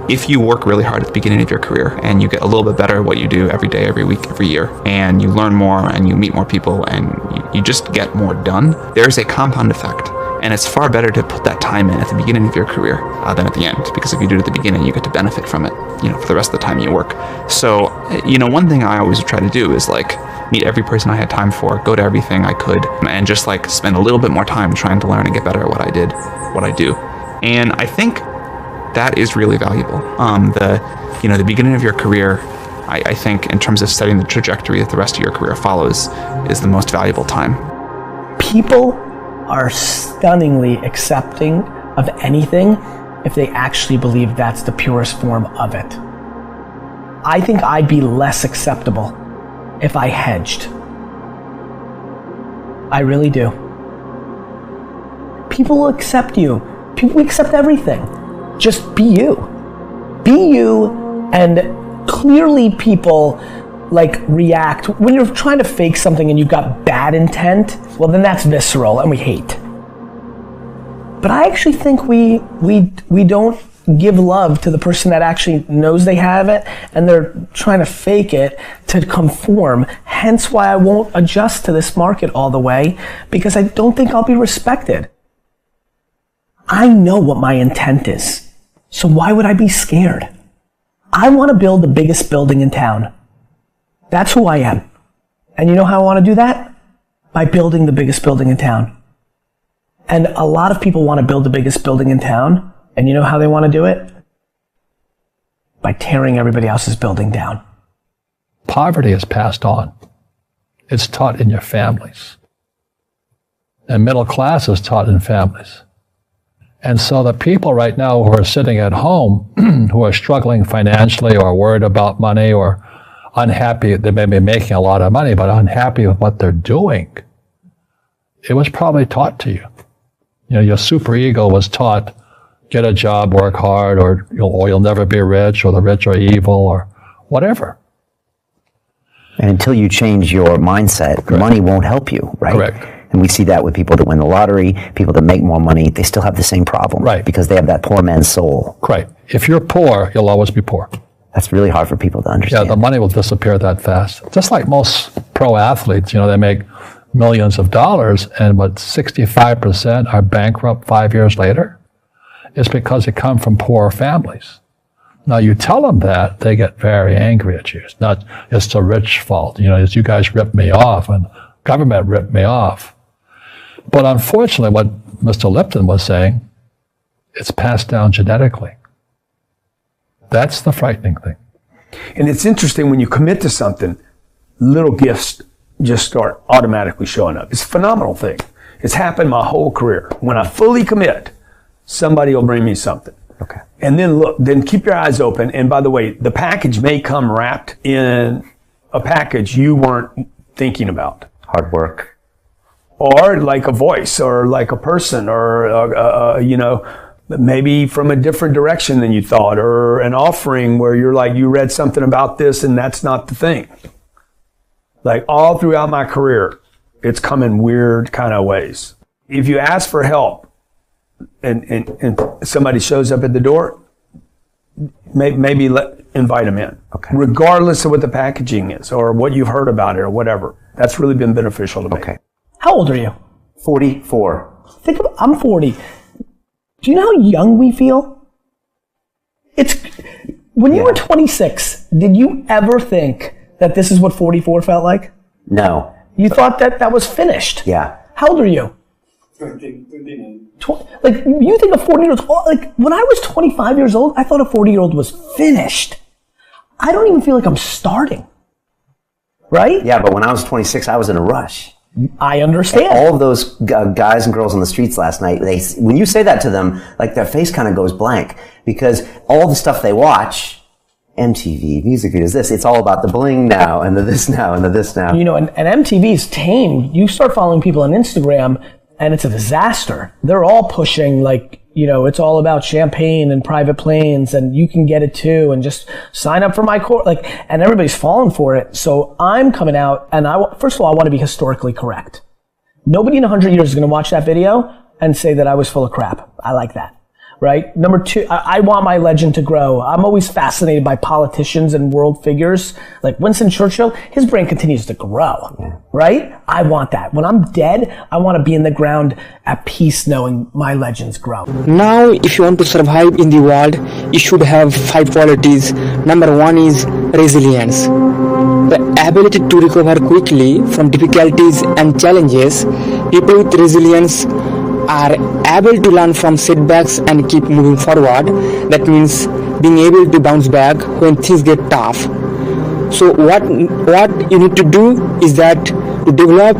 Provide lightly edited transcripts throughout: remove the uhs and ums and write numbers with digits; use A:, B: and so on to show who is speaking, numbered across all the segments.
A: if you work really hard at the beginning of your career and you get a little bit better at what you do every day, every week, every year, and you learn more and you meet more people and you just get more done, there's a compound effect. And it's far better to put that time in at the beginning of your career than at the end, because if you do it at the beginning, you get to benefit from it, for the rest of the time you work. So, one thing I always try to do is meet every person I had time for, go to everything I could, and just spend a little bit more time trying to learn and get better at what I do. And I think that is really valuable. The beginning of your career, I think in terms of setting the trajectory that the rest of your career follows, is the most valuable time.
B: People are stunningly accepting of anything if they actually believe that's the purest form of it. I think I'd be less acceptable if I hedged. I really do. People will accept you. People accept everything. Just be you. Be you, and clearly people react. When you're trying to fake something and you've got bad intent, well then that's visceral and we hate. But I actually think we don't give love to the person that actually knows they have it and they're trying to fake it to conform. Hence why I won't adjust to this market all the way, because I don't think I'll be respected. I know what my intent is, so why would I be scared? I want to build the biggest building in town. That's who I am. And you know how I want to do that? By building the biggest building in town. And a lot of people want to build the biggest building in town, and you know how they want to do it? By tearing everybody else's building down.
C: Poverty is passed on. It's taught in your families. And middle class is taught in families. And so the people right now who are sitting at home, who are struggling financially or worried about money or unhappy, they may be making a lot of money, but unhappy with what they're doing, it was probably taught to you. Your superego was taught, get a job, work hard, or you'll never be rich, or the rich are evil, or whatever.
D: And until you change your mindset,
C: Correct.
D: Money won't help you, right?
C: Correct.
D: And we see that with people that win the lottery, people that make more money, they still have the same problem.
C: Right.
D: Because they have that poor man's soul.
C: Right. If you're poor, you'll always be poor.
D: That's really hard for people to understand.
C: Yeah, the money will disappear that fast. Just like most pro athletes, they make millions of dollars, and 65% are bankrupt 5 years later. It's because they come from poor families. Now, you tell them that, they get very angry at you. It's the rich fault. It's you guys ripped me off, and government ripped me off. But unfortunately, what Mr. Lipton was saying, it's passed down genetically. That's the frightening thing.
E: And it's interesting, when you commit to something, little gifts just start automatically showing up. It's a phenomenal thing. It's happened my whole career. When I fully commit, somebody will bring me something.
D: Okay.
E: And then keep your eyes open. And by the way, the package may come wrapped in a package you weren't thinking about.
D: Hard work.
E: Or like a voice, or like a person, or, maybe from a different direction than you thought, or an offering where you read something about this and that's not the thing. All throughout my career, it's come in weird kind of ways. If you ask for help and somebody shows up at the door, maybe invite them in.
D: Okay.
E: Regardless of what the packaging is or what you've heard about it or whatever. That's really been beneficial to me.
D: Okay.
B: How old are you?
D: 44.
B: I'm 40. Do you know how young we feel? When you were 26, did you ever think that this is what 44 felt like?
D: No.
B: You thought that was finished?
D: Yeah.
B: How old are you? 29. You think a 40-year-old, when I was 25 years old, I thought a 40-year-old was finished. I don't even feel like I'm starting. Right?
D: Yeah, but when I was 26, I was in a rush.
B: I understand.
D: And all of those guys and girls on the streets last night, when you say that to them, their face kind of goes blank, because all the stuff they watch, MTV, music videos, it's all about the bling now, and the this now, and the this now.
B: And MTV's tame. You start following people on Instagram, and it's a disaster. They're all pushing, it's all about champagne and private planes, and you can get it too, and just sign up for my course, and everybody's falling for it. So I'm coming out, and first of all, I want to be historically correct. Nobody in 100 years is going to watch that video and say that I was full of crap. I like that. right? Number two, I want my legend to grow. I'm always fascinated by politicians and world figures. Like Winston Churchill, his brain continues to grow, right? I want that. When I'm dead, I want to be in the ground at peace knowing my legends grow.
F: Now, if you want to survive in the world, you should have 5 qualities. Number 1 is resilience. The ability to recover quickly from difficulties and challenges. People with resilience are able to learn from setbacks and keep moving forward. That means being able to bounce back when things get tough. So what you need to do is that to develop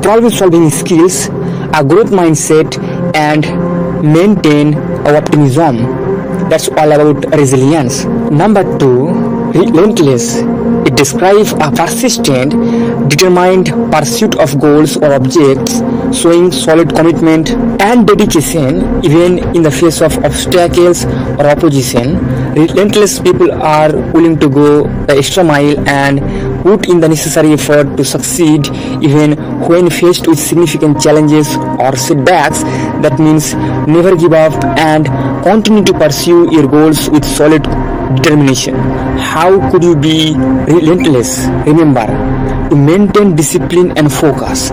F: problem solving skills, a growth mindset, and maintain optimism. That's all about resilience. Number 2, relentless. It describes a persistent, determined pursuit of goals or objects, showing solid commitment and dedication even in the face of obstacles or opposition. Relentless people are willing to go the extra mile and put in the necessary effort to succeed even when faced with significant challenges or setbacks. That means never give up and continue to pursue your goals with solid determination. How could you be relentless? Remember to maintain discipline and focus.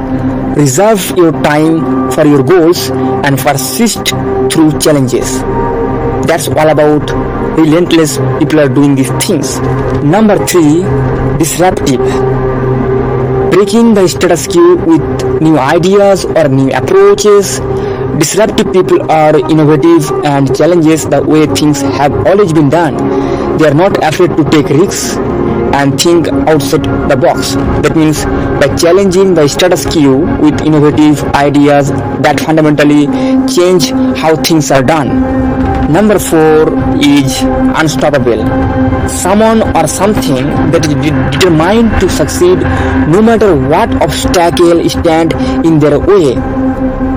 F: Reserve your time for your goals and persist through challenges. That's all about relentless people are doing these things. Number 3, disruptive. Breaking the status quo with new ideas or new approaches. Disruptive people are innovative and challenges the way things have always been done. They are not afraid to take risks and think outside the box. That means by challenging the status quo with innovative ideas that fundamentally change how things are done. Number 4 is unstoppable. Someone or something that is determined to succeed no matter what obstacle stand in their way.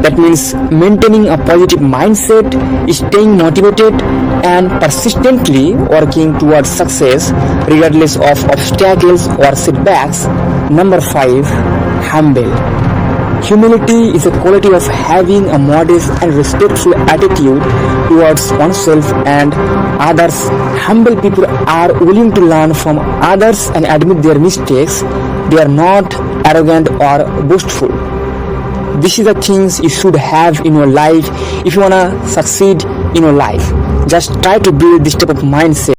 F: That means maintaining a positive mindset, staying motivated, and persistently working towards success regardless of obstacles or setbacks. Number 5, humble. Humility is a quality of having a modest and respectful attitude towards oneself and others. Humble people are willing to learn from others and admit their mistakes. They are not arrogant or boastful. This is the things you should have in your life if you want to succeed in your life. Just try to build this type of mindset.